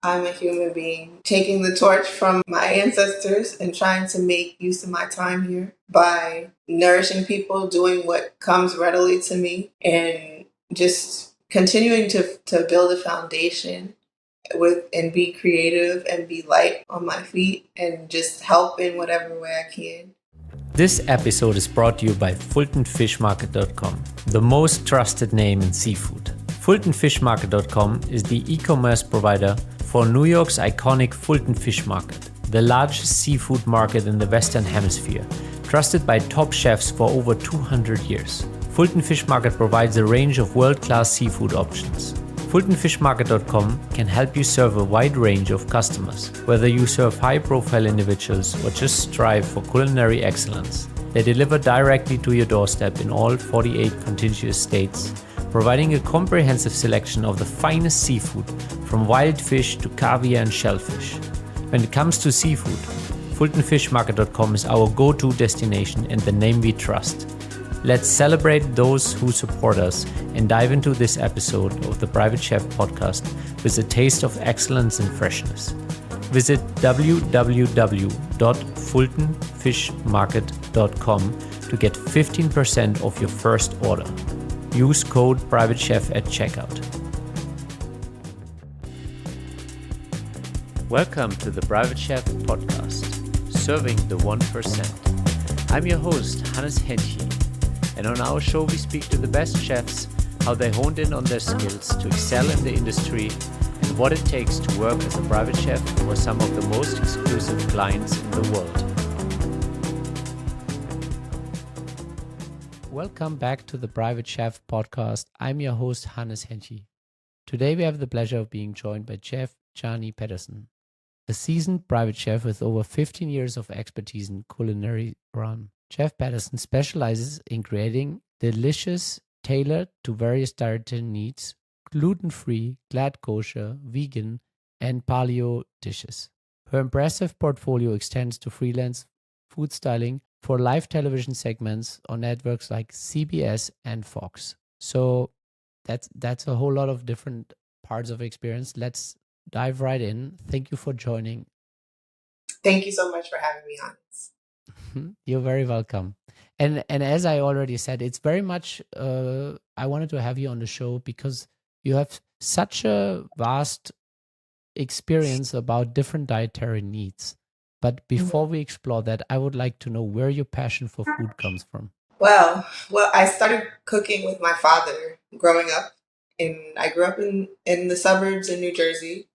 I'm a human being taking the torch from my ancestors and trying to make use of my time here by nourishing people, doing what comes readily to me, and just continuing to build a foundation with and be creative and be light on my feet and just help in whatever way I can. This episode is brought to you by FultonFishMarket.com, the most trusted name in seafood. FultonFishMarket.com is the e-commerce provider for New York's iconic Fulton Fish Market, the largest seafood market in the Western Hemisphere, trusted by top chefs for over 200 years. Fulton Fish Market provides a range of world-class seafood options. FultonFishMarket.com can help you serve a wide range of customers, whether you serve high-profile individuals or just strive for culinary excellence. They deliver directly to your doorstep in all 48 contiguous states, providing a comprehensive selection of the finest seafood, from wild fish to caviar and shellfish. When it comes to seafood, FultonFishMarket.com is our go-to destination and the name we trust. Let's celebrate those who support us and dive into this episode of the Private Chef podcast with a taste of excellence and freshness. Visit www.fultonfishmarket.com to get 15% off your first order. Use code PrivateChef at checkout. Welcome to the Private Chef podcast, serving the 1%. I'm your host, Hannes Henche. And on our show, we speak to the best chefs, how they honed in on their skills to excel in the industry, and what it takes to work as a private chef for some of the most exclusive clients in the world. Welcome back to the Private Chef podcast. I'm your host, Hannes Henche. Today, we have the pleasure of being joined by Chef Shani Patterson, a seasoned private chef with over 15 years of expertise in culinary run. Chef Patterson specializes in creating delicious, tailored to various dietary needs, gluten-free, Glatt Kosher, vegan, and paleo dishes. Her impressive portfolio extends to freelance food styling for live television segments on networks like CBS and Fox. So that's a whole lot of different parts of experience. Let's dive right in. Thank you for joining. Thank you so much for having me on. You're very welcome. And as I already said, it's very much, I wanted to have you on the show because you have such a vast experience about different dietary needs. But before we explore that, I would like to know where your passion for food comes from. Well, I started cooking with my father growing up. I grew up in the suburbs in New Jersey.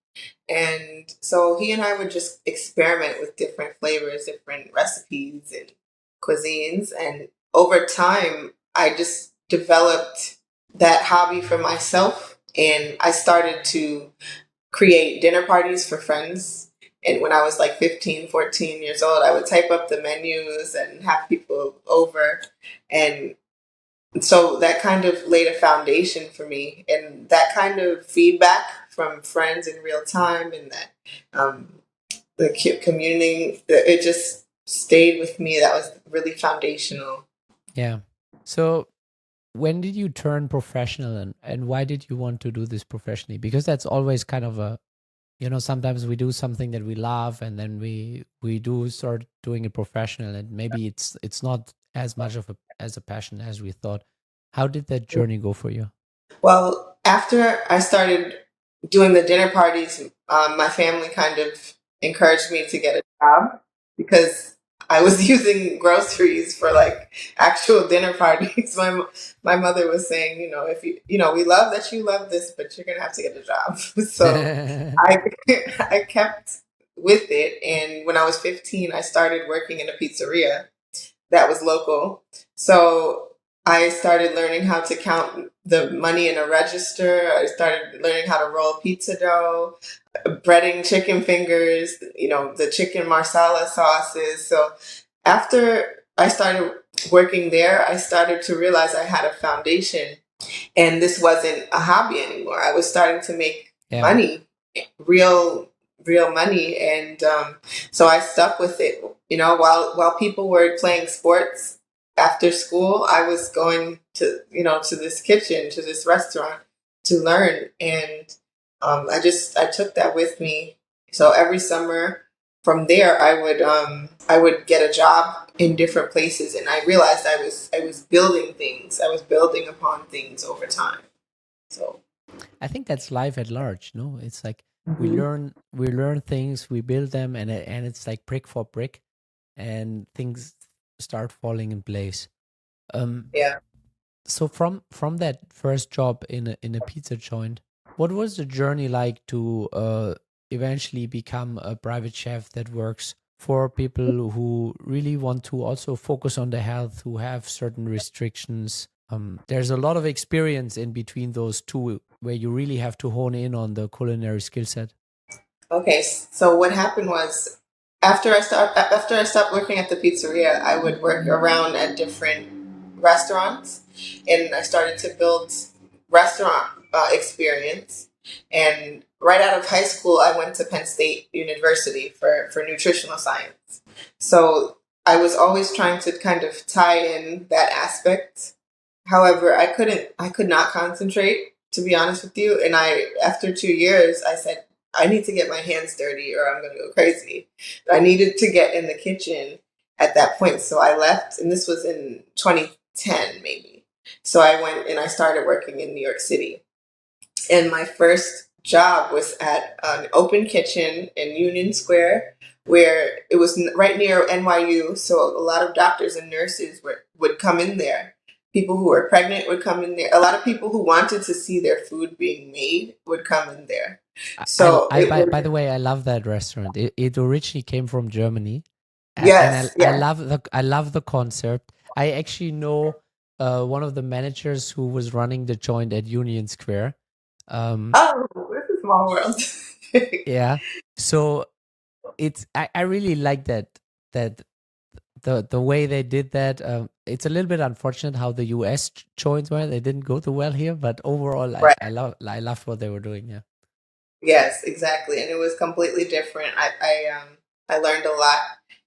And so he and I would just experiment with different flavors, different recipes and cuisines. And over time, I just developed that hobby for myself. And I started to create dinner parties for friends. And when I was like 15, 14 years old, I would type up the menus and have people over. And so that kind of laid a foundation for me, and that kind of feedback from friends in real time, and that the community, it just stayed with me. That was really foundational. Yeah. So when did you turn professional, and why did you want to do this professionally? Because that's always kind of a, sometimes we do something that we love and then we do start doing it professional, and maybe it's not as much of as a passion as we thought. How did that journey go for you? Well, after I started doing the dinner parties, my family kind of encouraged me to get a job because I was using groceries for like actual dinner parties. My mother was saying, if we love that you love this, but you're gonna have to get a job. So I kept with it, and when I was 15, I started working in a pizzeria that was local. So I started learning how to count the money in a register. I started learning how to roll pizza dough, breading chicken fingers, the chicken marsala sauces. So after I started working there, I started to realize I had a foundation, and this wasn't a hobby anymore. I was starting to make money, real money. And so I stuck with it, while people were playing sports after school, I was going to this kitchen, to this restaurant to learn. And I took that with me. So every summer from there, I would get a job in different places, and I realized I was building things. I was building upon things over time. So I think that's life at large. No, it's like mhm. we learn things, we build them, and it's like brick for brick, and things start falling in place. Um, Yeah. so from that first job in a pizza joint, what was the journey like to eventually become a private chef that works for people who really want to also focus on their health, who have certain restrictions? There's a lot of experience in between those two where you really have to hone in on the culinary skill set. Okay, so what happened was after I stopped working at the pizzeria, I would work around at different restaurants, and I started to build restaurant experience. And right out of high school, I went to Penn State University for nutritional science. So I was always trying to kind of tie in that aspect. However, I could not concentrate, to be honest with you. And after 2 years, I said, I need to get my hands dirty or I'm going to go crazy. I needed to get in the kitchen at that point. So I left, and this was in 2010, maybe. So I went and I started working in New York City. And my first job was at an open kitchen in Union Square, where it was right near NYU. So a lot of doctors and nurses would come in there. People who were pregnant would come in there. A lot of people who wanted to see their food being made would come in there. So it By was, the way, I love that restaurant. It originally came from Germany, and yes, yes. I love the concept. I actually know one of the managers who was running the joint at Union Square. Um, Oh, it's a small world. yeah, so I really like that the way they did that. It's a little bit unfortunate how the US joints were. They didn't go too well here, but overall, Right. I loved what they were doing. Yeah. Yes, exactly. And it was completely different. I learned a lot,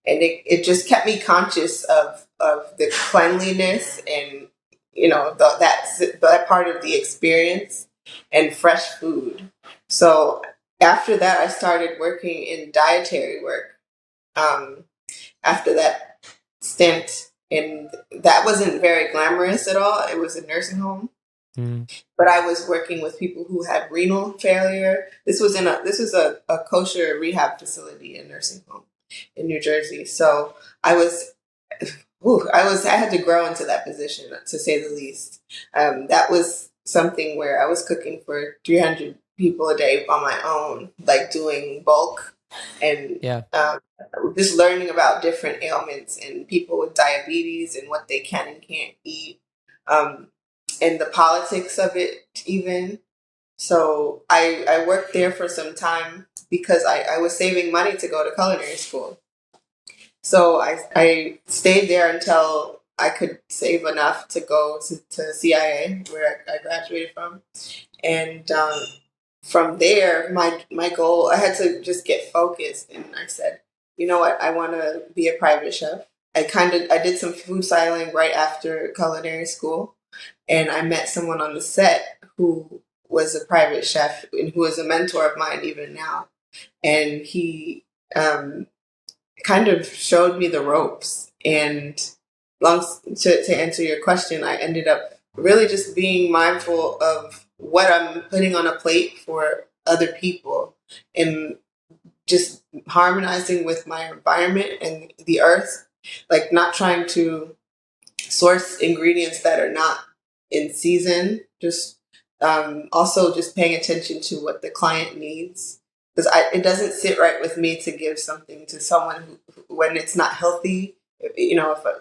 and it just kept me conscious of the cleanliness and that part of the experience and fresh food. So after that, I started working in dietary work. Um, After that stint, and that wasn't very glamorous at all. It was a nursing home, Mm, but I was working with people who had renal failure. This was a kosher rehab facility and nursing home in New Jersey. So I was, I had to grow into that position, to say the least. That was something where I was cooking for 300 people a day on my own, like doing bulk and yeah. just learning about different ailments and people with diabetes and what they can and can't eat. Um, and the politics of it even. So I worked there for some time because I was saving money to go to culinary school. So I stayed there until I could save enough to go to CIA, where I graduated from. And from there, my goal, I had to just get focused. And I said, you know what, I want to be a private chef. I did some food styling right after culinary school, and I met someone on the set who was a private chef and who is a mentor of mine even now. And he kind of showed me the ropes. And long to answer your question, I ended up really just being mindful of what I'm putting on a plate for other people and just harmonizing with my environment and the earth, like not trying to source ingredients that are not in season. Just also just paying attention to what the client needs, because it doesn't sit right with me to give something to someone when it's not healthy. If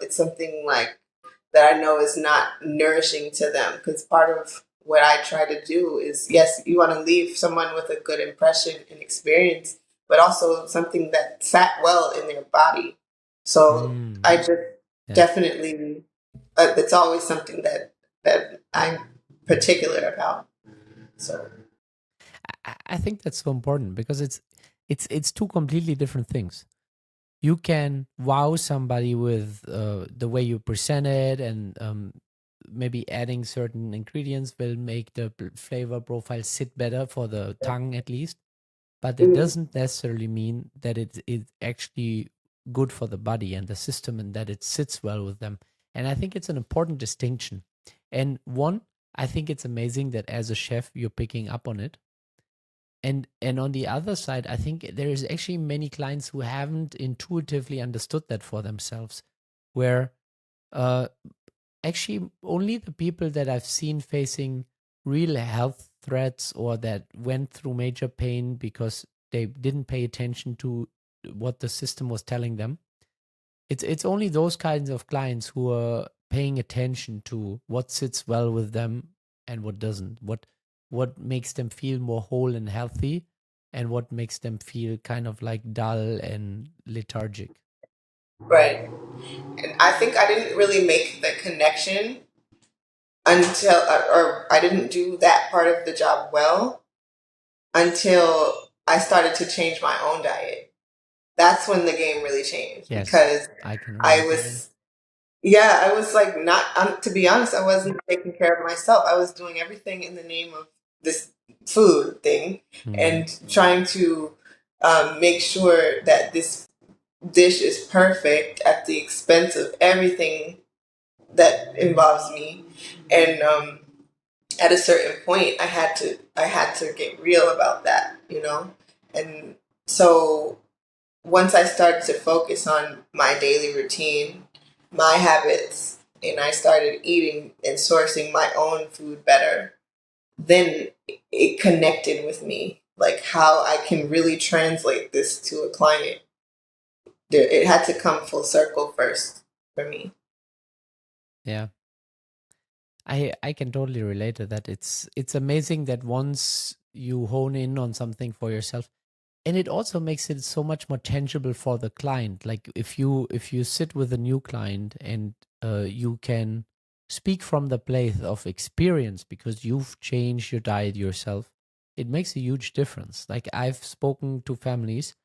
it's something like that I know is not nourishing to them, because part of what I try to do is, yes, you want to leave someone with a good impression and experience, but also something that sat well in their body. So Mm, I just yeah. definitely, it's always something that I'm particular about. So I think that's so important because it's two completely different things. You can wow somebody with the way you present it and maybe adding certain ingredients will make the flavor profile sit better for the tongue at least, but it Mhm. doesn't necessarily mean that it is actually good for the body and the system and that it sits well with them. And I think it's an important distinction. And one, I think it's amazing that as a chef you're picking up on it. And on the other side, I think there is actually many clients who haven't intuitively understood that for themselves, where uh, actually only the people that I've seen facing real health threats or that went through major pain because they didn't pay attention to what the system was telling them. It's only those kinds of clients who are paying attention to what sits well with them and what doesn't. What makes them feel more whole and healthy, and what makes them feel kind of like dull and lethargic. Right. And I think I didn't really make the connection until, or I didn't do that part of the job well until I started to change my own diet. That's when the game really changed Yes, because I can I relate to that. was, yeah, I was like not, to be honest, I wasn't taking care of myself. I was doing everything in the name of this food thing Hmm. and trying to make sure that this dish is perfect at the expense of everything that involves me. And at a certain point, I had to get real about that, you know. And so once I started to focus on my daily routine, my habits, and I started eating and sourcing my own food better, then it connected with me, like how I can really translate this to a client. It had to come full circle first for me. Yeah. I can totally relate to that. It's amazing that once you hone in on something for yourself, and it also makes it so much more tangible for the client. Like if you sit with a new client and you can speak from the place of experience because you've changed your diet yourself, it makes a huge difference. Like I've spoken to families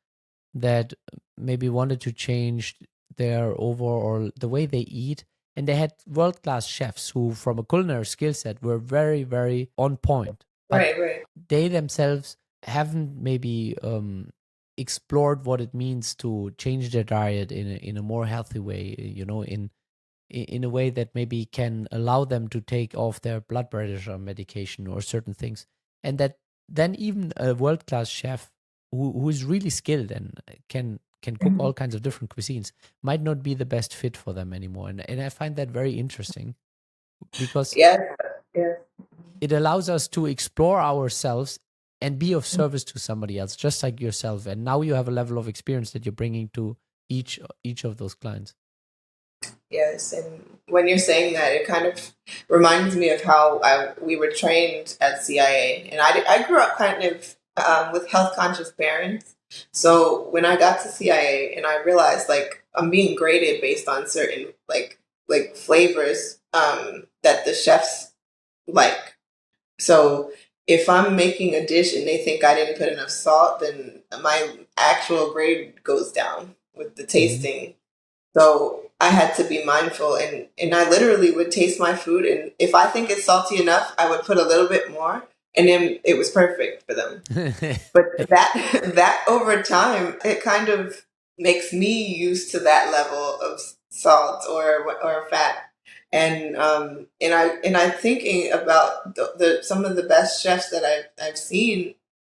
that maybe wanted to change their overall the way they eat, and they had world class chefs who from a culinary skill set were very very on point, but Right, right. they themselves haven't maybe explored what it means to change their diet in a more healthy way, in a way that maybe can allow them to take off their blood pressure medication or certain things. And that then even a world class chef who is really skilled and can cook Mhm. all kinds of different cuisines might not be the best fit for them anymore. And I find that very interesting because Yes, yes. it allows us to explore ourselves and be of service to somebody else, just like yourself. And now you have a level of experience that you're bringing to each of those clients. Yes, and when you're saying that, it kind of reminds me of how we were trained at CIA, and I grew up kind of with health conscious parents. So when I got to CIA, and I realized like I'm being graded based on certain like flavors that the chefs like. So if I'm making a dish and they think I didn't put enough salt, then my actual grade goes down with the Hmm. tasting. So I had to be mindful, and I literally would taste my food, and if I think it's salty enough, I would put a little bit more, and then it was perfect for them. But that that over time, it kind of makes me used to that level of salt or fat. And I'm thinking about the some of the best chefs that I've seen,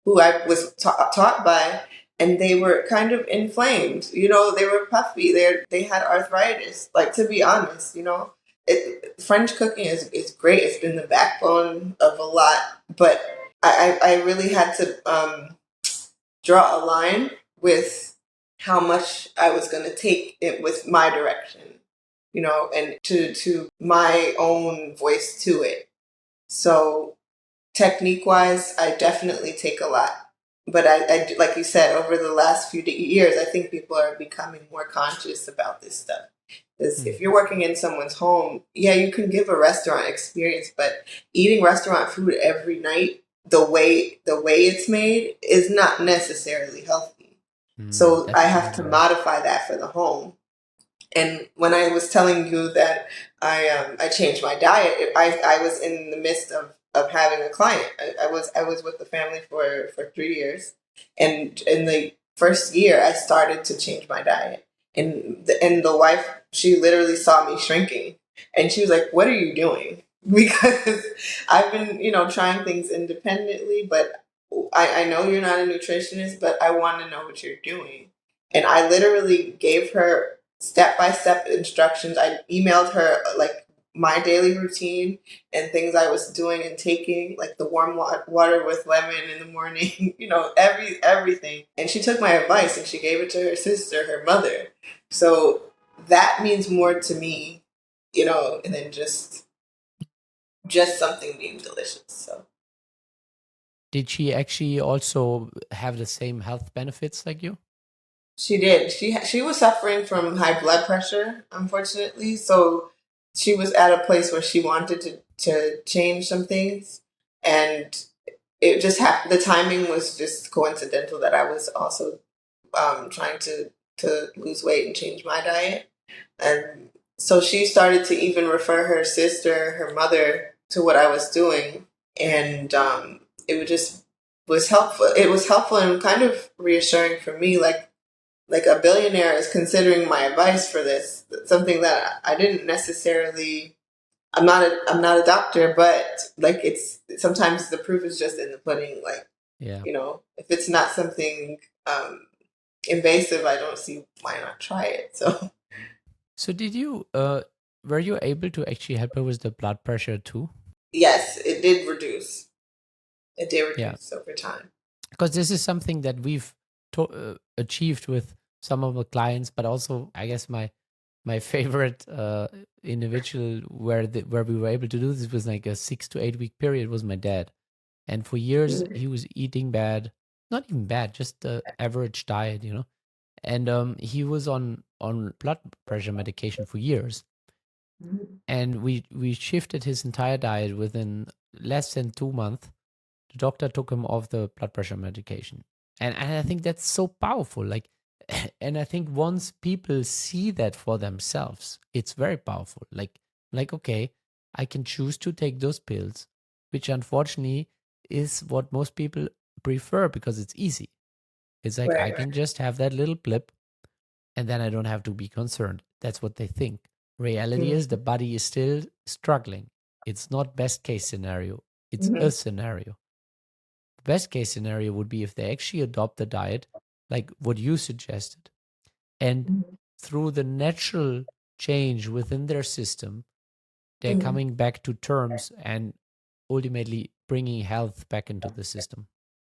who I was taught by, and they were kind of inflamed. You know, they were puffy. They had arthritis. Like, to be honest, French cooking is great. It's been the backbone of a lot, but I really had to draw a line with how much I was going to take it with my direction, and to my own voice to it. So technique wise, I definitely take a lot. But like you said, over the last few years, I think people are becoming more conscious about this stuff. Because Hmm. if you're working in someone's home, yeah, you can give a restaurant experience, but eating restaurant food every night, the way it's made, is not necessarily healthy. So I have to Definitely not. modify that for the home. And when I was telling you that I changed my diet, I was in the midst of having a client. I was with the family for 3 years, and in the first year I started to change my diet, and the wife, she literally saw me shrinking, and she was like, "What are you doing?" Because I've been, trying things independently, but I know you're not a nutritionist, but I want to know what you're doing. And I literally gave her step by step instructions. I emailed her like my daily routine and things I was doing and taking, like the warm water with lemon in the morning, everything. And she took my advice and she gave it to her sister, her mother. So that means more to me, than just something being delicious. So Did she actually also have the same health benefits like you? she did. She was suffering from high blood pressure, unfortunately. So she was at a place where she wanted to change some things, and it just happened. The timing was just coincidental that I was also trying to lose weight and change my diet, and so she started to even refer her sister, her mother, to what I was doing, and it would just was helpful. It was helpful and kind of reassuring for me, like a billionaire is considering my advice for this. Something that I didn't necessarily. I'm not a doctor, but like it's sometimes the proof is just in the pudding. Like, Yeah. if it's not something invasive, I don't see why not try it. So So did you were you able to actually help her with the blood pressure too? yes, it did reduce. It did Yeah. reduce over time. Because this is something that we've achieved with some of the clients, but also I guess my favorite individual where we were able to do this was like a 6 to 8 week period was my dad, and for years Mhm. he was eating bad, not even bad, just the average diet, and he was on blood pressure medication for years, Mhm. and we shifted his entire diet within less than 2 months. The doctor took him off the blood pressure medication, and I think that's so powerful, like and I think once people see that for themselves, it's very powerful, like okay, I can choose to take those pills, which unfortunately is what most people prefer because it's easy. It's like I Right, can right. just have that little blip and then I don't have to be concerned. That's what they think. Reality is the Mhm. body is still struggling. It's not best case scenario. It's a Mhm. scenario. Best case scenario would be if they actually adopt the diet like what you suggested, and Mhm. through the natural change within their system, they're Mhm. coming back to terms and ultimately bringing health back into the system.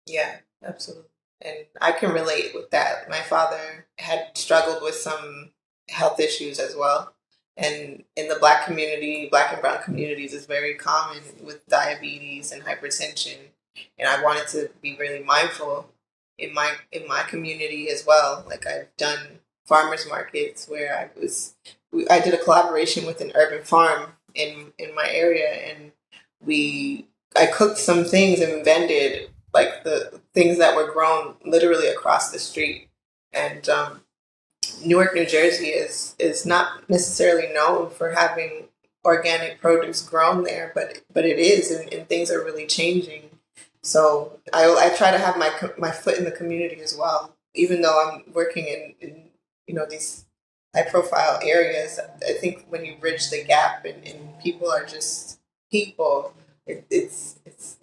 Yeah, absolutely. And I can relate with that. My father had struggled with some health issues as well. And in the black community, black and brown communities, is very common with diabetes and hypertension. And I wanted to be really mindful in my community as well. Like I've done farmers markets where I did a collaboration with an urban farm in my area, and I cooked some things and vended like the things that were grown literally across the street. And Newark, New Jersey is not necessarily known for having organic produce grown there, but it is, and things are really changing. So I try to have my foot in the community as well, even though I'm working in these high profile areas. I think when you bridge the gap and people are just people, it's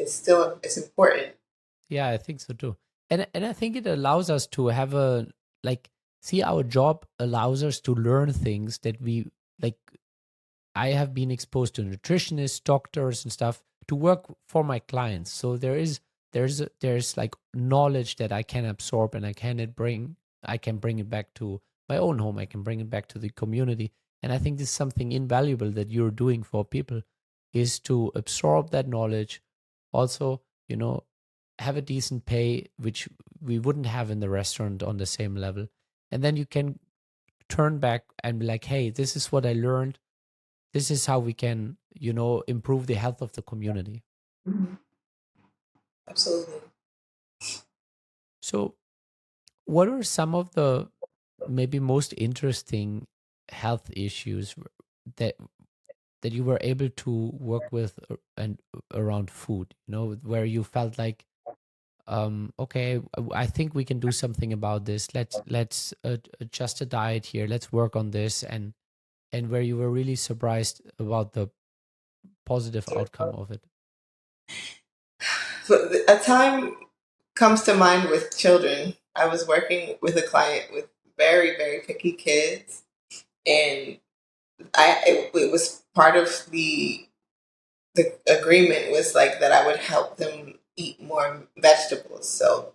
still it's important. Yeah, I think so too. And I think it allows us to have a like see our job allows us to learn things that we like. I have been exposed to nutritionists, doctors, and stuff to work for my clients. So there's like knowledge that I can absorb and I can bring it back to my own home. I can bring it back to the community. And I think this is something invaluable that you're doing for people is to absorb that knowledge. Also, have a decent pay, which we wouldn't have in the restaurant on the same level. And then you can turn back and be like, hey, this is what I learned. This is how we can improve the health of the community. Mhm. Absolutely. So what are some of the maybe most interesting health issues that that you were able to work with and around food, where you felt like, okay, I think we can do something about this. Let's adjust a diet here. Let's work on this, and where you were really surprised about the positive outcome of it. So a time comes to mind with children. I was working with a client with very, very picky kids, and it was part of the agreement was like that I would help them eat more vegetables. So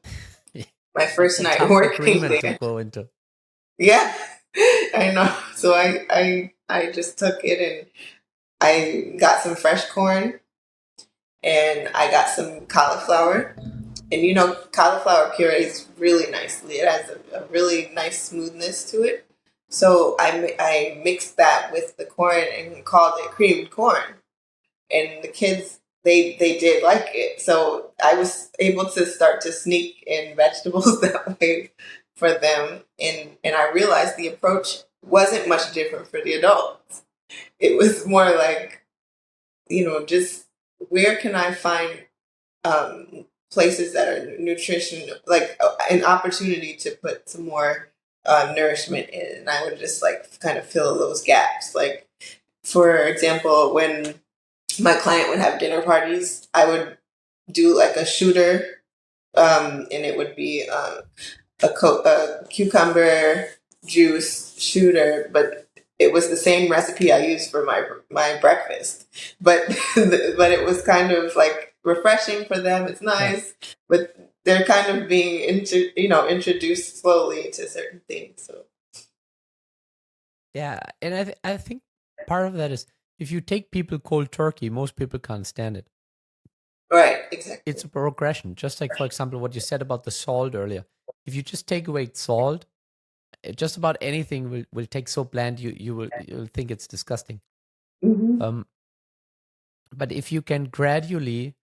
my That's first a night tough working agreement to there, go into. yeah, I know. So I just took it and I got some fresh corn and I got some cauliflower. And cauliflower purees really nicely. It has a really nice smoothness to it. So I mixed that with the corn and called it creamed corn. And the kids, they did like it. So I was able to start to sneak in vegetables that way for them. And I realized the approach wasn't much different for the adults. It was more like, just where can I find places that are nutrition, like an opportunity to put some more nourishment in. And I would just like kind of fill those gaps. Like, for example, when my client would have dinner parties, I would do like a shooter, and it would be a cucumber juice shooter, but it was the same recipe I used for my breakfast. But but it was kind of like refreshing for them. It's Yeah. nice, but they're kind of being introduced slowly to certain things. So Yeah, and I think part of that is if you take people cold turkey, most people can't stand it. right, It's exactly. a progression, just like, for example, what you said about the salt earlier. If you just take away salt, just about anything will take so bland you'll think it's disgusting. Hmm. Um, but if you can gradually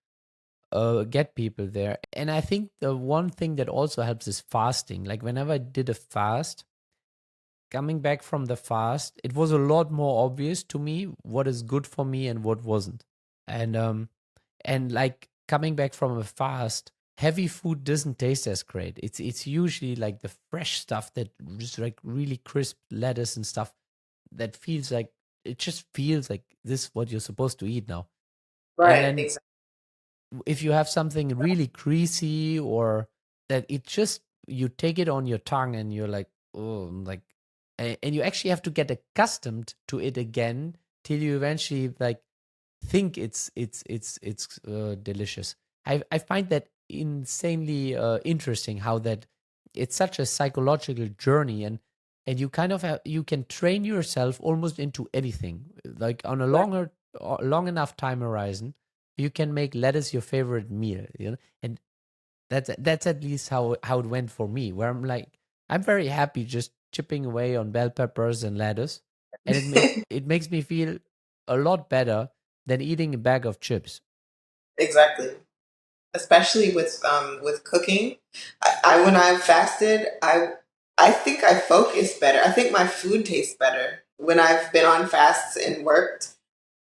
get people there, and I think the one thing that also helps is fasting. Like whenever I did a fast, coming back from the fast, it was a lot more obvious to me what is good for me and what wasn't. And like coming back from a fast, heavy food doesn't taste as great. It's usually like the fresh stuff that just like really crisp lettuce and stuff that feels like it just feels like this is what you're supposed to eat now. And Right, then exactly. if you have something really greasy or that it just you take it on your tongue and you're like, oh, like, and you actually have to get accustomed to it again till you eventually like think it's delicious. I find that insanely interesting how that it's such a psychological journey, and you kind of you can train yourself almost into anything like on a Right. long enough time horizon. You can make lettuce your favorite meal, and that's at least how it went for me, where I'm like, I'm very happy just chipping away on bell peppers and lettuce, and it makes me feel a lot better than eating a bag of chips. Exactly. Especially with cooking. I when I've fasted, I think I focus better. I think my food tastes better when I've been on fasts and worked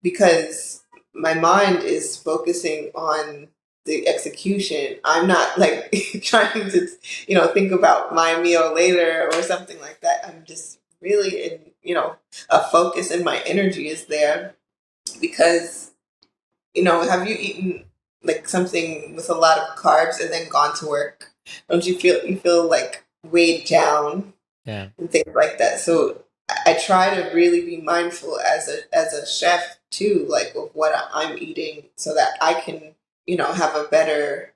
because my mind is focusing on the execution. I'm not like trying to think about my meal later or something like that. I'm just really in a focus, and my energy is there because have you eaten like something with a lot of carbs and then gone to work? Don't you feel like weighed down Yeah. and things like that? So I try to really be mindful as a chef too, like of what I'm eating, so that I can have a better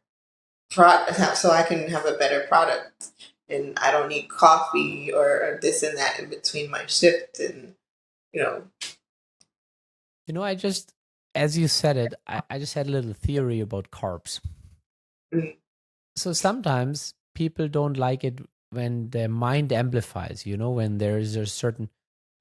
product, so I can have a better product, and I don't need coffee or this and that in between my shift, and you know. I just, as you said it, I just had a little theory about carbs. Mm. So sometimes people don't like it when their mind amplifies, when there is a certain,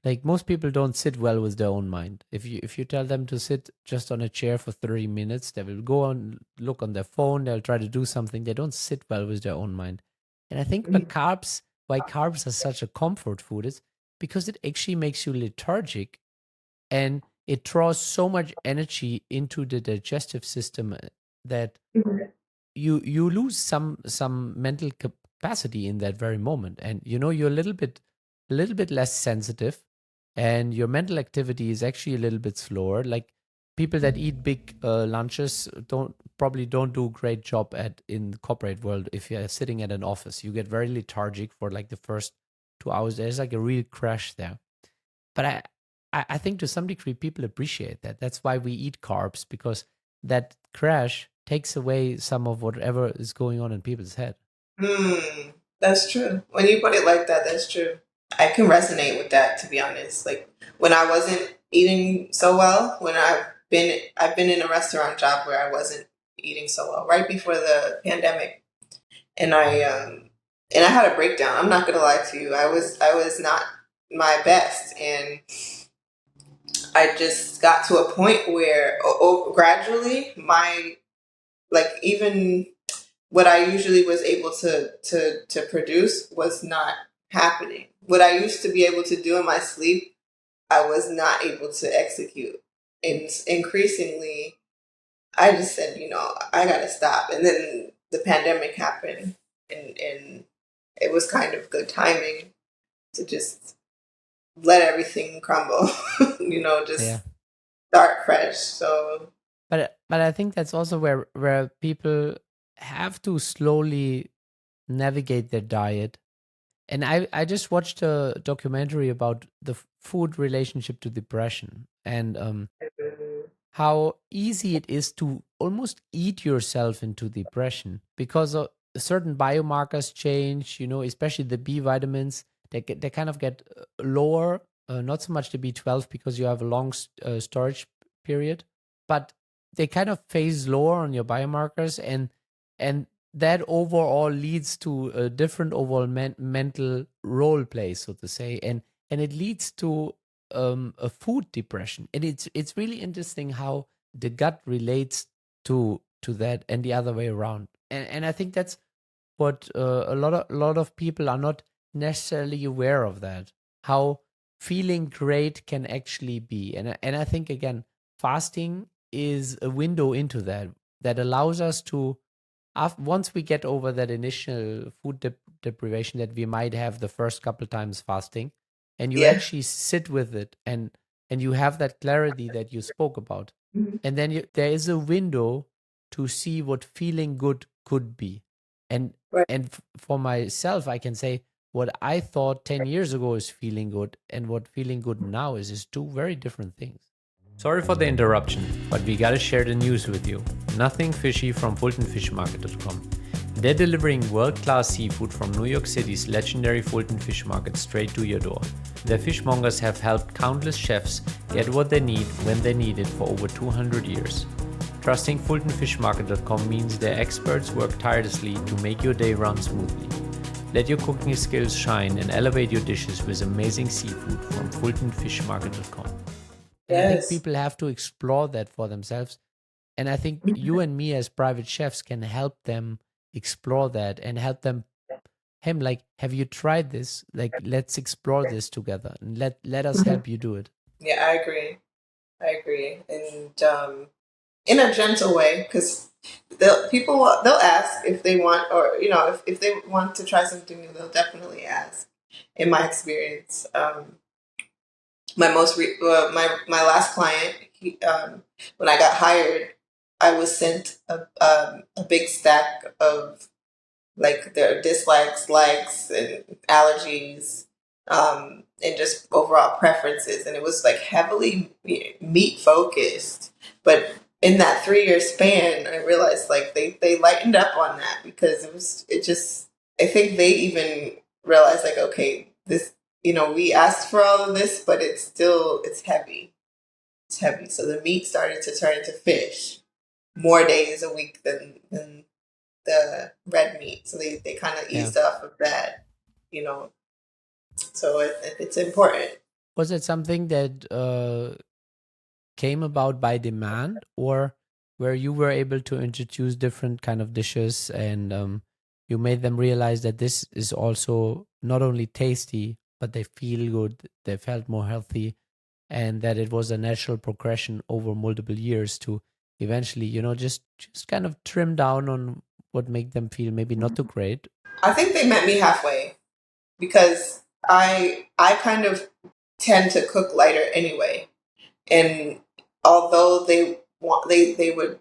like most people don't sit well with their own mind. If you tell them to sit just on a chair for 30 minutes, they will go on look on their phone, they'll try to do something. They don't sit well with their own mind. And I think why carbs are such a comfort food is because it actually makes you lethargic, and it draws so much energy into the digestive system that Mhm. you lose some mental capacity in that very moment, and you're a little bit less sensitive, and your mental activity is actually a little bit slower. Like people that eat big lunches don't do a great job at in the corporate world. If you're sitting at an office, you get very lethargic for like the first 2 hours. There's like a real crash there. But I think to some degree people appreciate that. That's why we eat carbs, because that crash takes away some of whatever is going on in people's head. Hmm, that's true. When you put it like that, that's true. I can resonate with that, to be honest. Like when I wasn't eating so well, when I've been in a restaurant job where I wasn't eating so well right before the pandemic, and I had a breakdown. I'm not gonna lie to you. I was not my best, and I just got to a point where gradually my, like, even what I usually was able to produce was not happening. What I used to be able to do in my sleep, I was not able to execute. And increasingly, I just said, I gotta stop. And then the pandemic happened, and it was kind of good timing to just let everything crumble, Yeah. just start fresh. So, But I think that's also where people have to slowly navigate their diet. And I just watched a documentary about the food relationship to depression, and how easy it is to almost eat yourself into depression because of certain biomarkers change, especially the B vitamins. They kind of get lower, not so much the B12 because you have a long storage period, but they kind of phase lower on your biomarkers, and that overall leads to a different overall mental role play, so to say, and it leads to a food depression. And it's really interesting how the gut relates to that and the other way around. And I think that's what a lot of people are not necessarily aware of, that how feeling great can actually be. And I think again, fasting is a window into that allows us to, once we get over that initial food deprivation that we might have the first couple times fasting, and you yeah. actually sit with it, and you have that clarity that you spoke about, Mhm. and then there is a window to see what feeling good could be. and Right. and for myself, I can say what I thought 10 years ago is feeling good and what feeling good now is two very different things. Sorry for the interruption, but we gotta share the news with you. Nothing Fishy from FultonFishMarket.com. They're delivering world-class seafood from New York City's legendary Fulton Fish Market straight to your door. Their fishmongers have helped countless chefs get what they need when they need it for over 200 years. Trusting FultonFishMarket.com means their experts work tirelessly to make your day run smoothly. Let your cooking skills shine and elevate your dishes with amazing seafood from FultonFishMarket.com. And I think Yes. people have to explore that for themselves. And I think you and me as private chefs can help them explore that and help them. Him, like, have you tried this? Like, let's explore this together, and let us help you do it. Yeah, I agree. I agree. And in a gentle way, because they'll ask if they want, or if they want to try something new, they'll definitely ask. In my experience, my last client, when I got hired, I was sent a big stack of, like, their dislikes, likes, and allergies, and just overall preferences. And it was like heavily meat focused. But in that 3 year span, I realized, like, they lightened up on that, because I think they even realized, like, okay, this, we asked for all of this, but it's heavy. It's heavy. So the meat started to turn into fish more days a week than the red meat. So they kind of Yeah. eased off of that, you know. So it's important. Was it something that came about by demand, or where you were able to introduce different kind of dishes, and you made them realize that this is also not only tasty but they feel good, they felt more healthy, and that it was a natural progression over multiple years to eventually, just kind of trim down on what make them feel maybe not too great. I think they met me halfway because I kind of tend to cook lighter anyway. And although they would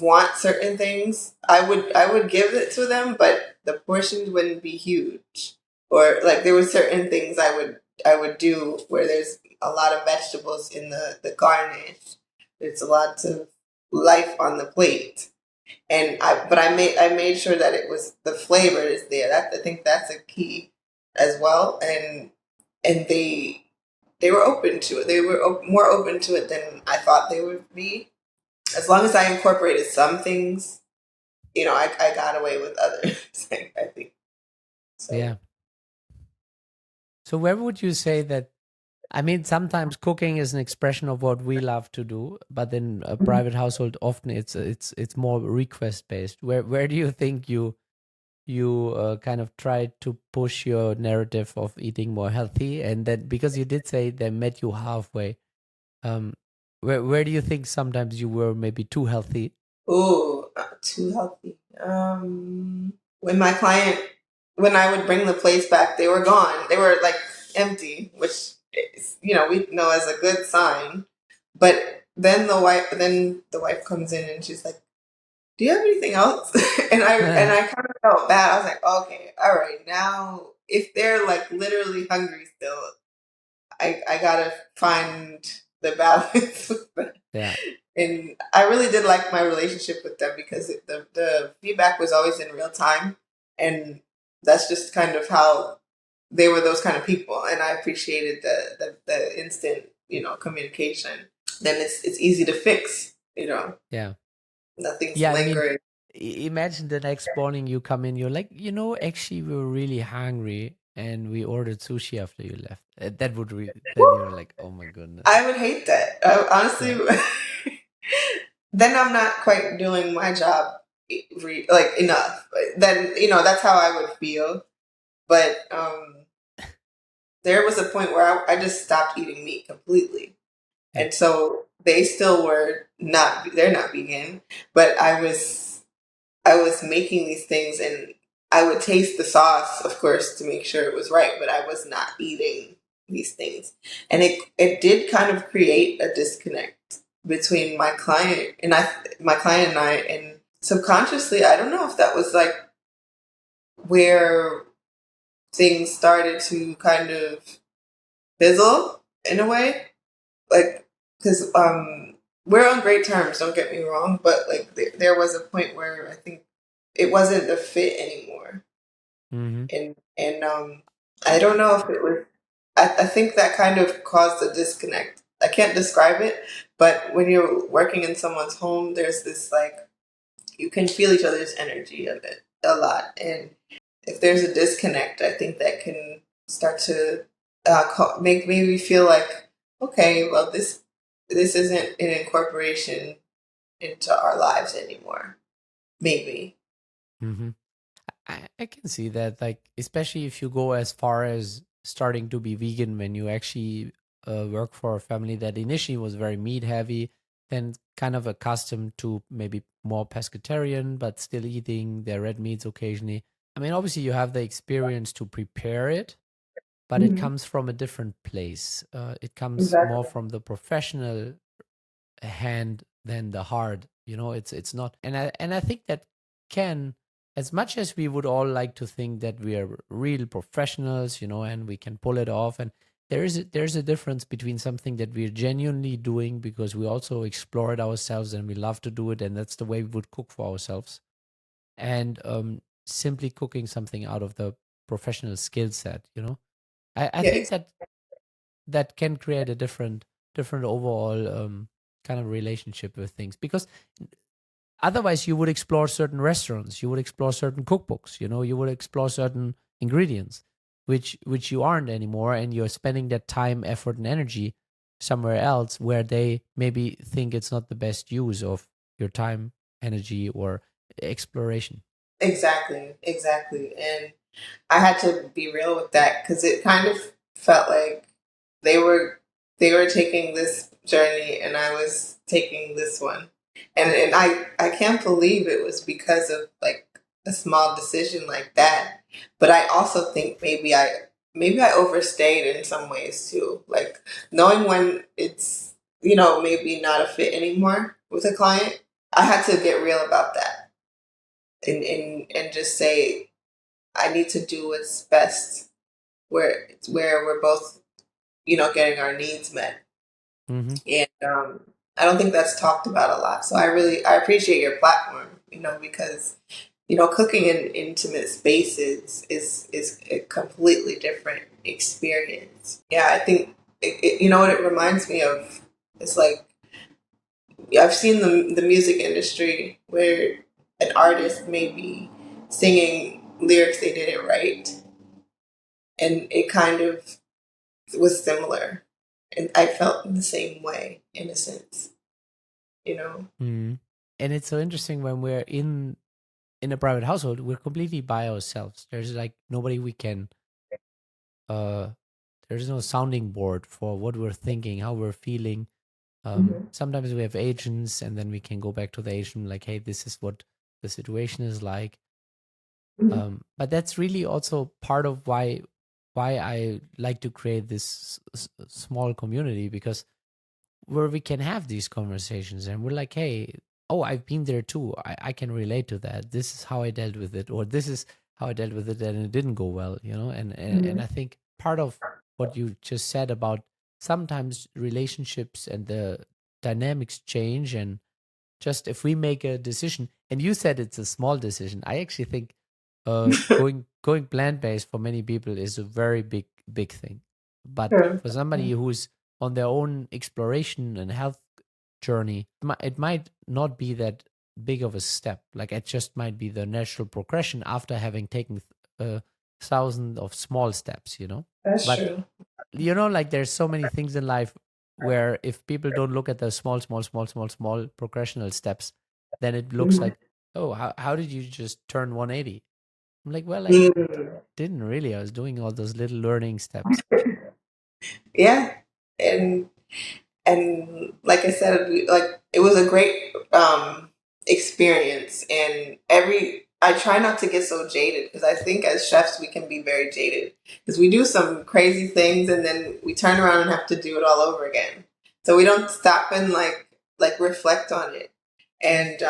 want certain things, I would give it to them, but the portions wouldn't be huge. Or like there were certain things I would do where there's a lot of vegetables in the garnish. There's a lot of life on the plate. But I made sure that it was the flavor is there. I think that's a key as well. And they were open to it. They were more open to it than I thought they would be. As long as I incorporated some things, I got away with others. I think so. Yeah. So where would you say that, I mean, sometimes cooking is an expression of what we love to do, but in a private household, often it's more request based. Where do you think you kind of try to push your narrative of eating more healthy, and that because you did say they met you halfway, um, where do you think sometimes you were maybe too healthy? Ooh, too healthy. When my client, when I would bring the plates back, they were gone. They were like empty, which is, we know as a good sign. But then the wife comes in and she's like, "Do you have anything else?" and I kind of felt bad. I was like, "Okay, all right, now if they're like literally hungry still, I gotta find the balance with them." Yeah, And I really did like my relationship with them because the feedback was always in real time, and that's just kind of how they were, those kind of people, and I appreciated the instant communication. Then it's easy to fix. yeah, Nothing's yeah. I mean, lingering. imagine the next morning you come in, you're like, actually, we were really hungry, and we ordered sushi after you left. That would then you're like, oh my goodness. I would hate that. Honestly, Yeah, then I'm not quite doing my job like enough. Then that's how I would feel. But there was a point where I just stopped eating meat completely, yeah, and so they still were not. They're not vegan, but I was making these things, and I would taste the sauce, of course, to make sure it was right. But I was not eating these things, and it did kind of create a disconnect between my client and I, and subconsciously, I don't know if that was like where things started to kind of fizzle in a way, like because we're on great terms. Don't get me wrong, but like there was a point where I think it wasn't the fit anymore, hmm, and I don't know if it was. I think that kind of caused a disconnect. I can't describe it, but when you're working in someone's home, there's this like you can feel each other's energy of it a lot, and if there's a disconnect, I think that can start to make me feel like, okay, well, this isn't an incorporation into our lives anymore. Maybe. hmm. I can see that, like, especially if you go as far as starting to be vegan when you actually work for a family that initially was very meat heavy, then kind of accustomed to maybe more pescatarian, but still eating their red meats occasionally. I mean, obviously, you have the experience to prepare it, but it Hmm. comes from a different place. It comes more Exactly. from the professional hand than the heart. It's not, and I think that can, as much as we would all like to think that we are real professionals, and we can pull it off, and there's a difference between something that we're genuinely doing because we also explore it ourselves and we love to do it, and that's the way we would cook for ourselves, and simply cooking something out of the professional skill set. I think Yes. that can create a different overall kind of relationship with things, because otherwise you would explore certain restaurants, you would explore certain cookbooks, you would explore certain ingredients which you aren't anymore, and you're spending that time, effort, and energy somewhere else where they maybe think it's not the best use of your time, energy, or exploration. Exactly. Exactly. And I had to be real with that because it kind of felt like they were they were taking this journey and I was taking this one. And I can't believe it was because of like a small decision like that. But I also think maybe I overstayed in some ways too. Like knowing when it's, maybe not a fit anymore with a client, I had to get real about that and just say I need to do what's best where we're both, getting our needs met. Mm-hmm. And I don't think that's talked about a lot. So I appreciate your platform, because cooking in intimate spaces is a completely different experience. Yeah, I think what it reminds me of is like I've seen the music industry where an artist may be singing lyrics they didn't write, and it kind of was similar, and I felt the same way in a sense, you know. Mm. And it's so interesting when we're in a private household, we're completely by ourselves. There's like nobody we can uh there's no sounding board for what we're thinking, how we're feeling. Hmm. Sometimes we have agents and then we can go back to the agent like, hey, this is what the situation is like. Hmm. But that's really also part of why I like to create this small community, because where we can have these conversations and we're like, hey, oh, I've been there too. I can relate to that. This is how I dealt with it, or this is how I dealt with it and it didn't go well, and Hmm. I think part of what you just said about sometimes relationships and the dynamics change, and just if we make a decision, and you said it's a small decision, I actually think going plant-based for many people is a very big thing. But True. for somebody who's on their own exploration and health journey, it might not be that big of a step. Like it just might be the natural progression after having taken thousands of small steps. That's But true. like there's so many things in life where if people don't look at the small progressional steps, then it looks Hmm. like, oh, how did you just turn 180? I'm like, well, I Hmm. didn't really. I was doing all those little learning steps. Yeah, and like I said, like it was a great experience. And I try not to get so jaded because I think as chefs we can be very jaded because we do some crazy things and then we turn around and have to do it all over again. So we don't stop and like reflect on it. And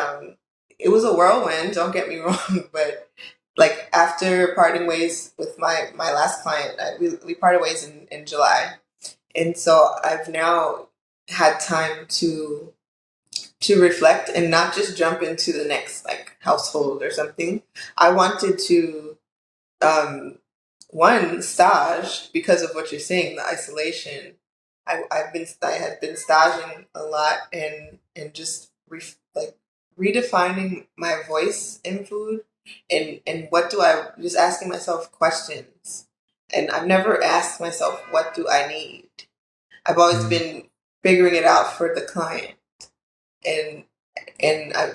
it was a whirlwind. Don't get me wrong, but like after parting ways with my last client, we parted ways in July, and so I've now had time to reflect and not just jump into the next like household or something. I wanted to one stage because of what you're saying, the isolation. I had been staging a lot and just like redefining my voice in food and what do I just asking myself questions. And I've never asked myself what do I need. I've always Mm. been figuring it out for the client, and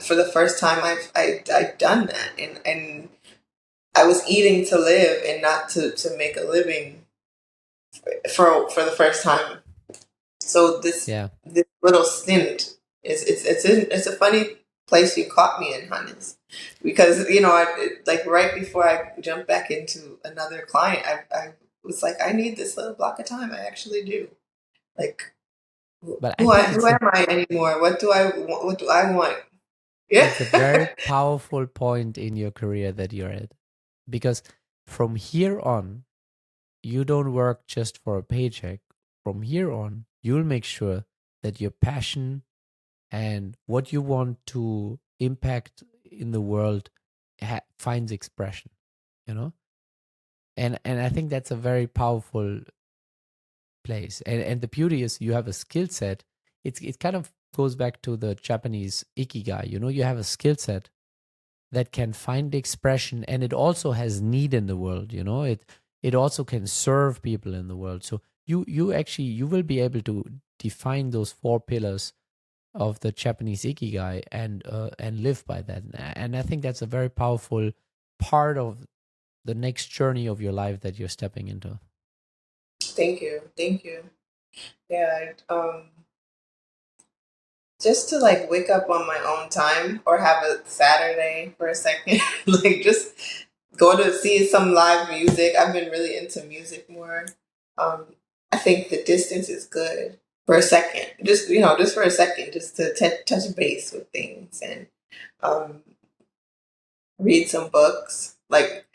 for the first time, I've done that, and I was eating to live and not to make a living for the first time. So Yeah. this little stint it's a funny place you caught me in, Hannes, because like right before I jumped back into another client, I was like, I need this little block of time. I actually do. Like, But I think who am I anymore? What do I want? Yeah. it's a very powerful point in your career that you're at, because from here on, you don't work just for a paycheck. From here on, you'll make sure that your passion and what you want to impact in the world finds expression, you know? And I think that's a very powerful place. And the beauty is you have a skill set. It kind of goes back to the Japanese Ikigai. You have a skill set that can find expression, and it also has need in the world. It also can serve people in the world. So you will be able to define those four pillars of the Japanese Ikigai and live by that. And I think that's a very powerful part of the next journey of your life that you're stepping into. Thank you. Thank you. Yeah. Just to like wake up on my own time or have a Saturday for a second, like just go to see some live music. I've been really into music more. Um, I think the distance is good for a second, just for a second, just to touch base with things and um, read some books. Like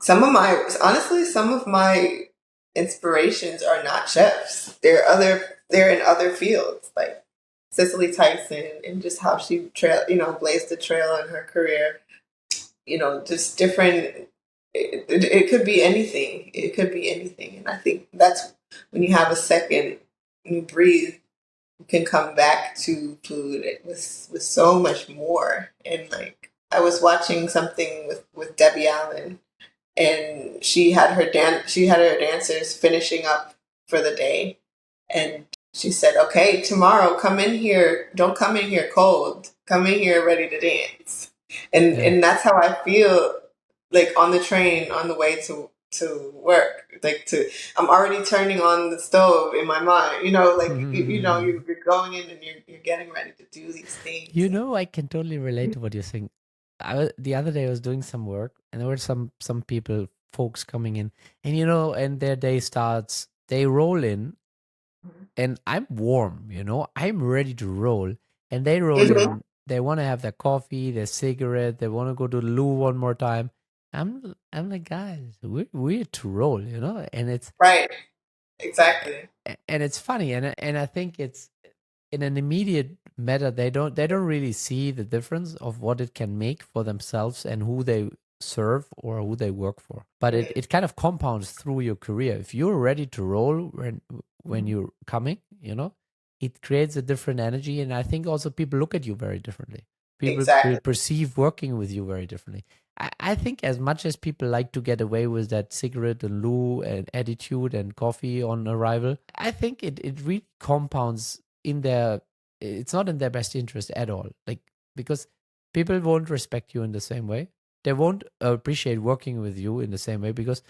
some of my inspirations are not chefs. They're in other fields, like Cicely Tyson and just how she blazed the trail in her career. Just different. It could be anything. It could be anything, and I think that's when you have a second, you breathe, you can come back to food with so much more. And like I was watching something with Debbie Allen, and she had her dancers finishing up for the day, and she said, "Okay, tomorrow come in here. Don't come in here cold. Come in here ready to dance." And Yeah. and that's how I feel like on the train on the way to work. I'm already turning on the stove in my mind. You're going in and you're getting ready to do these things. I can totally relate to what you're saying. The other day I was doing some work, and there were some people, folks coming in, and and their day starts. They roll in, and I'm warm. I'm ready to roll, and they roll Mm-hmm. in. They want to have their coffee, their cigarette. They want to go to the loo one more time. I'm like, guys, we're to roll, and Right. Exactly. it's funny, and I think it's in an immediate matter. They don't really see the difference of what it can make for themselves and who they serve or who they work for. But it kind of compounds through your career. If you're ready to roll when you're coming, it creates a different energy, and I think also people look at you very differently. People Exactly. perceive working with you very differently. I think as much as people like to get away with that cigarette and loo and attitude and coffee on arrival, I think it really compounds in their, it's not in their best interest at all. Like, because people won't respect you in the same way. They won't appreciate working with you in the same way, because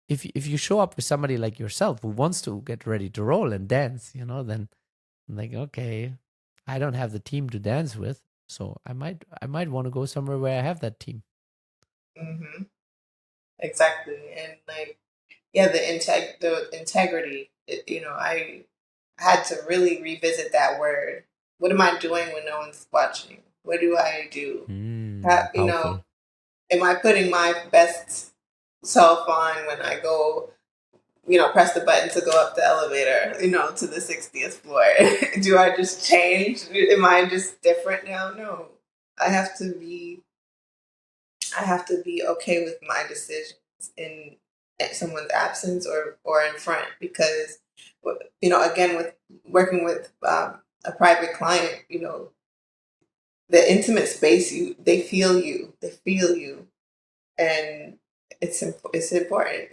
if you show up with somebody like yourself who wants to get ready to roll and dance, then I'm like, okay, I don't have the team to dance with, so I might want to go somewhere where I have that team. Mm-hmm. Exactly. And like, yeah, the integrity. I had to really revisit that word. What am I doing when no one's watching? What do I do? Powerful. Am I putting my best self on when I go? Press the button to go up the elevator. To the 60th floor. Do I just change? Am I just different now? No, I have to be. I have to be okay with my decisions in someone's absence or in front, because again, with working with a private client, the intimate space, they feel you, and it's important,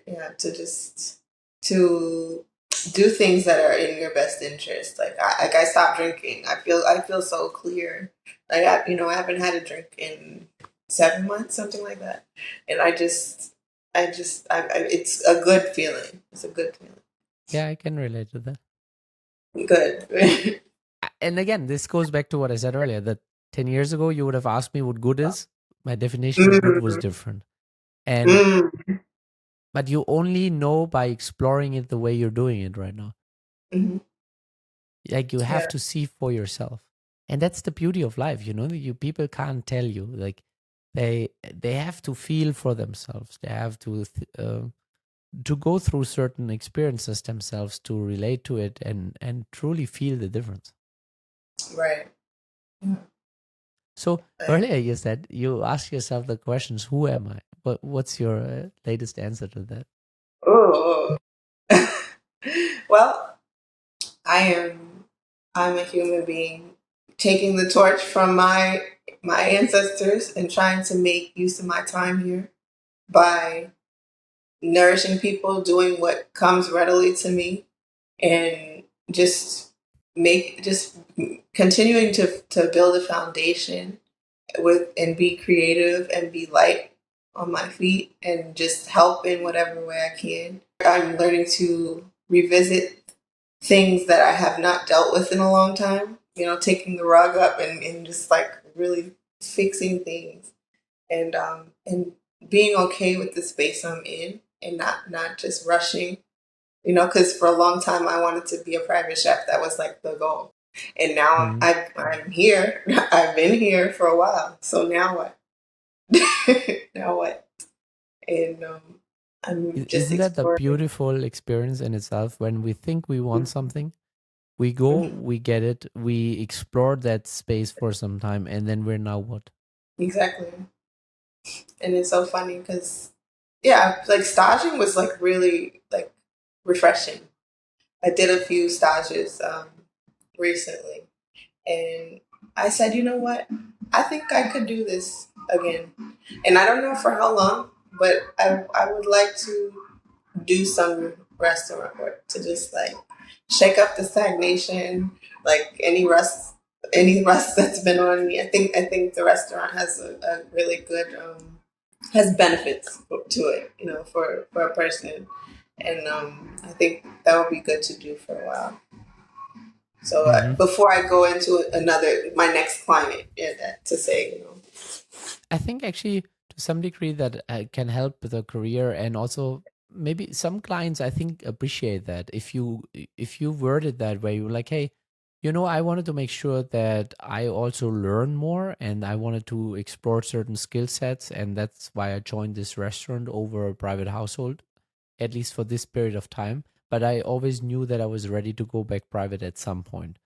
to do things that are in your best interest. Like I stopped drinking. I feel so clear. I haven't had a drink in 7 months, something like that, and it's a good feeling. It's a good feeling. Yeah, I can relate to that. Good. And again, this goes back to what I said earlier, that 10 years ago, you would have asked me what good is. My definition of good was Mm, different. And mm, but you only know by exploring it the way you're doing it right now. mhm. Like, you have Yeah. to see for yourself. And that's the beauty of life, you people can't tell you. Like, they have to feel for themselves. They have to go through certain experiences themselves to relate to it and truly feel the difference. Right. Yeah. So earlier you said you ask yourself the questions, who am I? What's your latest answer to that? Oh. Well, I am. I'm a human being taking the torch from my ancestors and trying to make use of my time here by nourishing people, doing what comes readily to me, and just continuing to build a foundation and be creative and be light on my feet and just help in whatever way I can. I'm learning to revisit things that I have not dealt with in a long time. Taking the rug up and just like really fixing things and being okay with the space I'm in and not just rushing. Because for a long time I wanted to be a private chef. That was like the goal. And now Mhm. I'm here. I've been here for a while. So now what? Now what? And I'm just Isn't that a exploring. beautiful experience in itself? When we think we want something, we go, Mhm. we get it, we explore that space for some time, and then we're now what? Exactly. And it's so funny because, yeah, like staging was like really like refreshing. I did a few stages recently, and I said, you know what? I think I could do this again. And I don't know for how long, but I would like to do some restaurant work to just like shake up the stagnation, like any rust that's been on me. I think the restaurant has a really good has benefits to it, for a person, and I think that would be good to do for a while. So Hmm. before I go into my next client, yeah, to say. I think actually to some degree that can help with a career, and also maybe some clients I think appreciate that if you word it that way, you're like, hey, I wanted to make sure that I also learn more, and I wanted to explore certain skill sets, and that's why I joined this restaurant over a private household, at least for this period of time. But I always knew that I was ready to go back private at some point.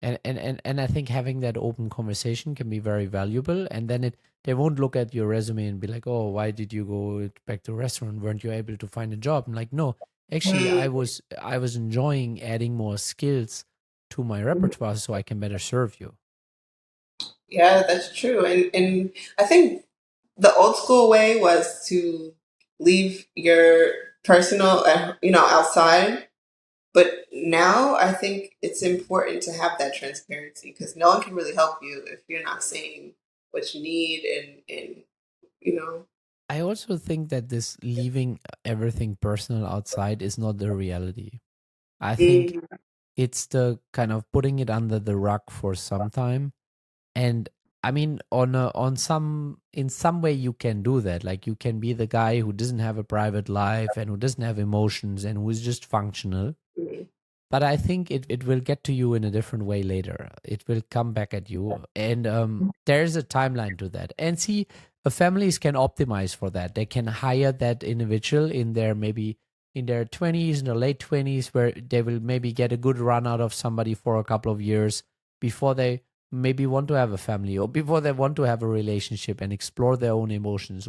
And I think having that open conversation can be very valuable. And then they won't look at your resume and be like, oh, why did you go back to a restaurant? Weren't you able to find a job? I'm like, no, actually I was enjoying adding more skills to my Mm, repertoire so I can better serve you. yeah, that's true, and I think the old school way was to leave your personal, outside. But now I think it's important to have that transparency because no one can really help you if you're not saying what you need and you know. I also think that this leaving everything personal outside is not the reality. I think Mm, it's the kind of putting it under the rug for some time. And I mean, on some in some way you can do that. Like you can be the guy who doesn't have a private life and who doesn't have emotions and who is just functional. mm, But I think it will get to you in a different way later. It will come back at you. And there's a timeline to that. And see, families can optimize for that. They can hire that individual in their maybe in their 20s, in their late 20s, where they will maybe get a good run out of somebody for a couple of years before they maybe want to have a family or before they want to have a relationship and explore their own emotions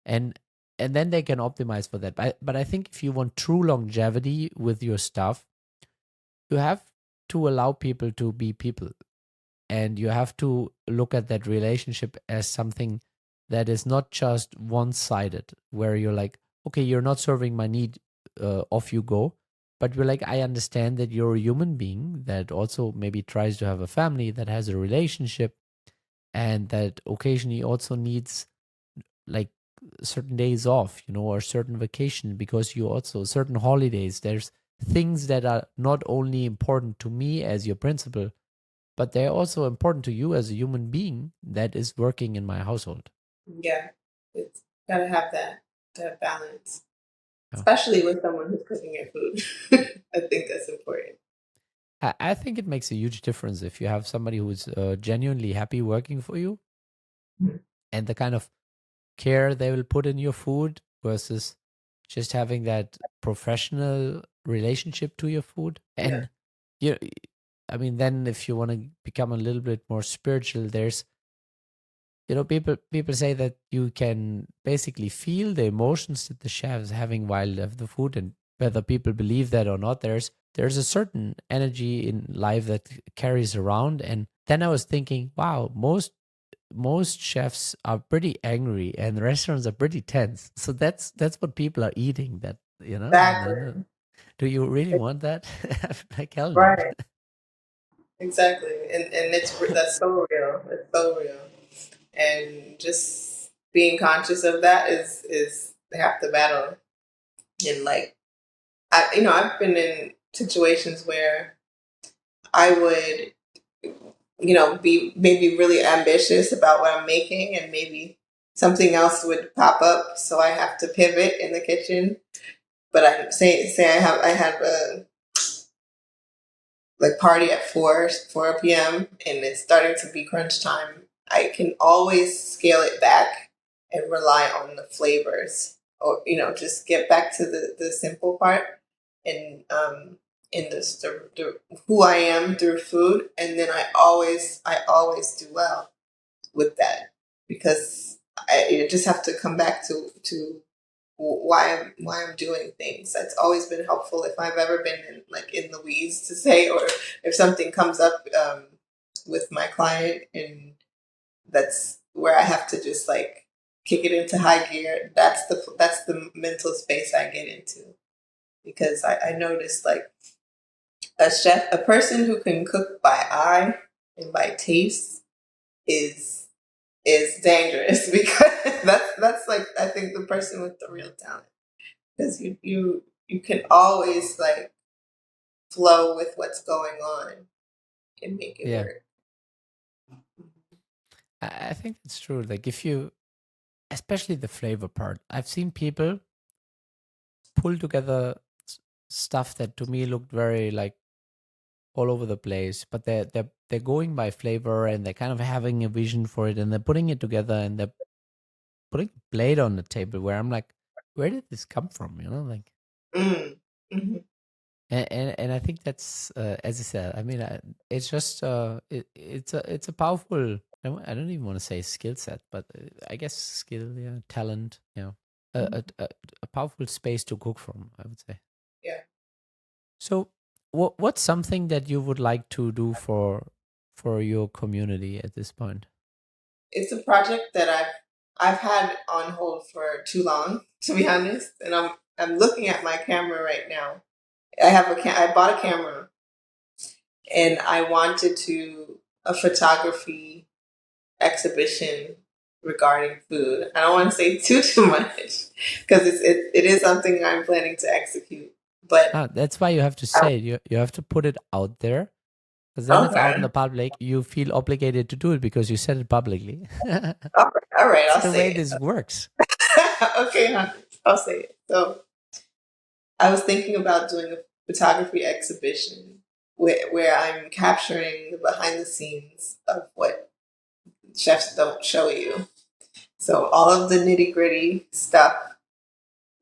and and then they can optimize for that. But I think if you want true longevity with your stuff, you have to allow people to be people, and you have to look at that relationship as something that is not just one-sided, where you're like, okay, you're not serving my need, off you go. But you're like, I understand that you're a human being that also maybe tries to have a family, that has a relationship, and that occasionally also needs like certain days off, or certain vacation, because you also certain holidays. There's things that are not only important to me as your principal, but they're also important to you as a human being that is working in my household. yeah, it's gotta have that balance, Yeah. especially with someone who's cooking your food. I think that's important. I think it makes a huge difference if you have somebody who's genuinely happy working for you, and the kind of care they will put in your food versus just having that professional relationship to your food. Yeah, And you I mean, then if you want to become a little bit more spiritual, there's, people say that you can basically feel the emotions that the chef is having while they have the food, and whether people believe that or not, there's a certain energy in life that carries around. And then I was thinking, wow, most chefs are pretty angry and restaurants are pretty tense. So that's what people are eating. That, and exactly. then, do you really want that? Like hell no. Right, exactly, and that's so real. It's so real, and just being conscious of that is half the battle. And like I've been in situations where I would, be maybe really ambitious about what I'm making, and maybe something else would pop up, so I have to pivot in the kitchen. But I have a like party at 4 p.m. and it's starting to be crunch time. I can always scale it back and rely on the flavors, or just get back to the simple part, and in the who I am through food, and then I always do well with that, because I just have to come back to why I'm doing things. That's always been helpful if I've ever been in the weeds, to say, or if something comes up with my client, and that's where I have to just kick it into high gear. That's the mental space I get into, because I noticed, a person who can cook by eye and by taste is dangerous, because that's I think the person with the real talent, because you can always flow with what's going on and make it Yeah, work. I think it's true. Like if you, especially the flavor part, I've seen people pull together stuff that to me looked very like all over the place, but they're going by flavor and they're kind of having a vision for it and they're putting it together and they're putting a plate on the table where I'm like, where did this come from? Like, Mm. Hmm. and I think that's as I said. I mean, it's just it's a powerful. I don't even want to say skill set, but I guess skill, yeah, talent, a powerful space to cook from, I would say. Yeah, So, what's something that you would like to do for your community at this point? it's a project that I've had on hold for too long, to be honest, and I'm looking at my camera right now. I bought a camera, and I wanted to a photography exhibition regarding food. I don't want to say too much, because it is something I'm planning to execute. But That's why you have to say it. You have to put it out there, because then it's out in okay, the public. You feel obligated to do it because you said it publicly. all right, It's I'll the way say it. this works. Okay, hon, I'll say it. So I was thinking about doing a photography exhibition where I'm capturing the behind the scenes of what chefs don't show you. So all of the nitty gritty stuff,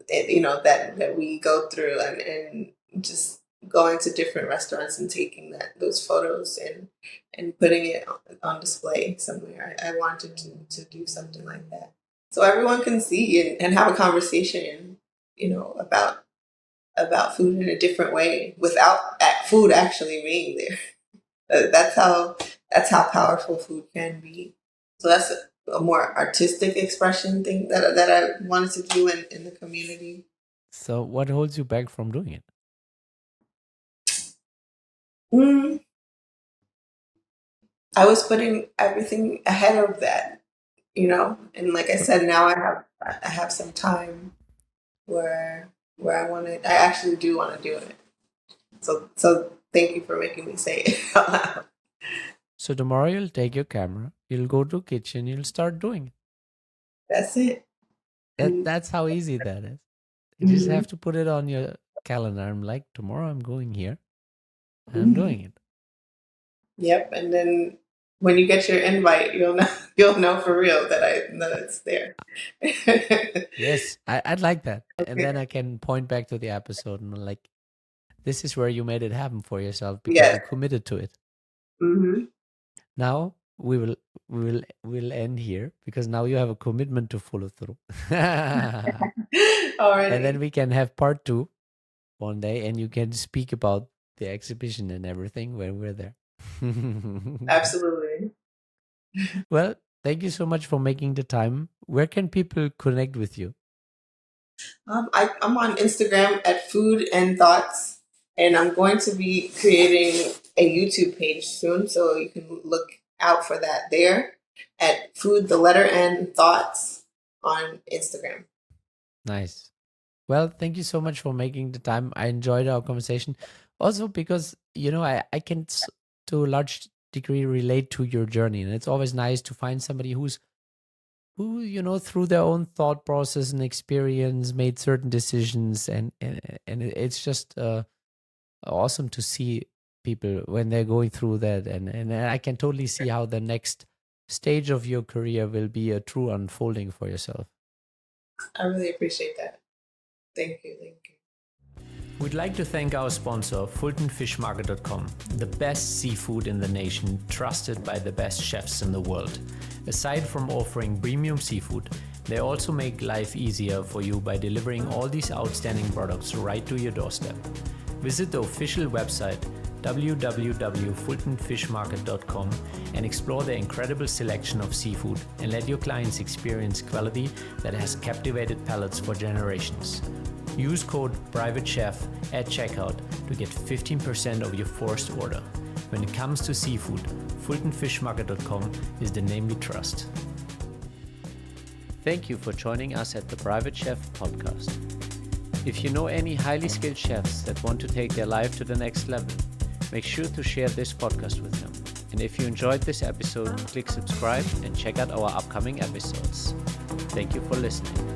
that we go through, and just going to different restaurants and taking those photos and putting it on display somewhere. I wanted to do something like that, so everyone can see and have a conversation, about food in a different way, without food actually being there. That's how powerful food can be. So that's a more artistic expression thing that I wanted to do in the community. So, what holds you back from doing it? Mm, I was putting everything ahead of that, and like I said, now I have some time where I actually do want to do it. So thank you for making me say it out loud. So tomorrow you'll take your camera, you'll go to kitchen, you'll start doing it. That's it. And That's how easy that is. You just mhm, have to put it on your calendar. I'm like, tomorrow I'm going here and I'm mhm. doing it. Yep. And then when you get your invite, you'll know you'll know for real that it's there. Yes, I'd like that. And then Okay. I can point back to the episode and like, this is where you made it happen for yourself because Yes. you committed to it. Hmm. Now we'll end here because now you have a commitment to follow through. And then Already. we can have part 2 one day and you can speak about the exhibition and everything when we're there. Absolutely. Well, thank you so much for making the time. Where can people connect with you? I'm on Instagram at Food and Thoughts, and I'm going to be creating a YouTube page soon, so you can look out for that there at Food, the letter N, Thoughts on Instagram. Nice. Well, thank you so much for making the time. I enjoyed our conversation. Also, because, I can to a large degree relate to your journey. And it's always nice to find somebody who, through their own thought process and experience made certain decisions. And it's just awesome to see people when they're going through that. And I can totally see how the next stage of your career will be a true unfolding for yourself. I really appreciate that. Thank you. Thank you. We'd like to thank our sponsor, FultonFishMarket.com, the best seafood in the nation, trusted by the best chefs in the world. Aside from offering premium seafood, they also make life easier for you by delivering all these outstanding products right to your doorstep. Visit the official website www.fultonfishmarket.com and explore the incredible selection of seafood and let your clients experience quality that has captivated palates for generations. Use code PRIVATECHEF at checkout to get 15% of your first order. When it comes to seafood, FultonFishMarket.com is the name we trust. Thank you for joining us at the Private Chef podcast. If you know any highly skilled chefs that want to take their life to the next level, make sure to share this podcast with them. And if you enjoyed this episode, click subscribe and check out our upcoming episodes. Thank you for listening.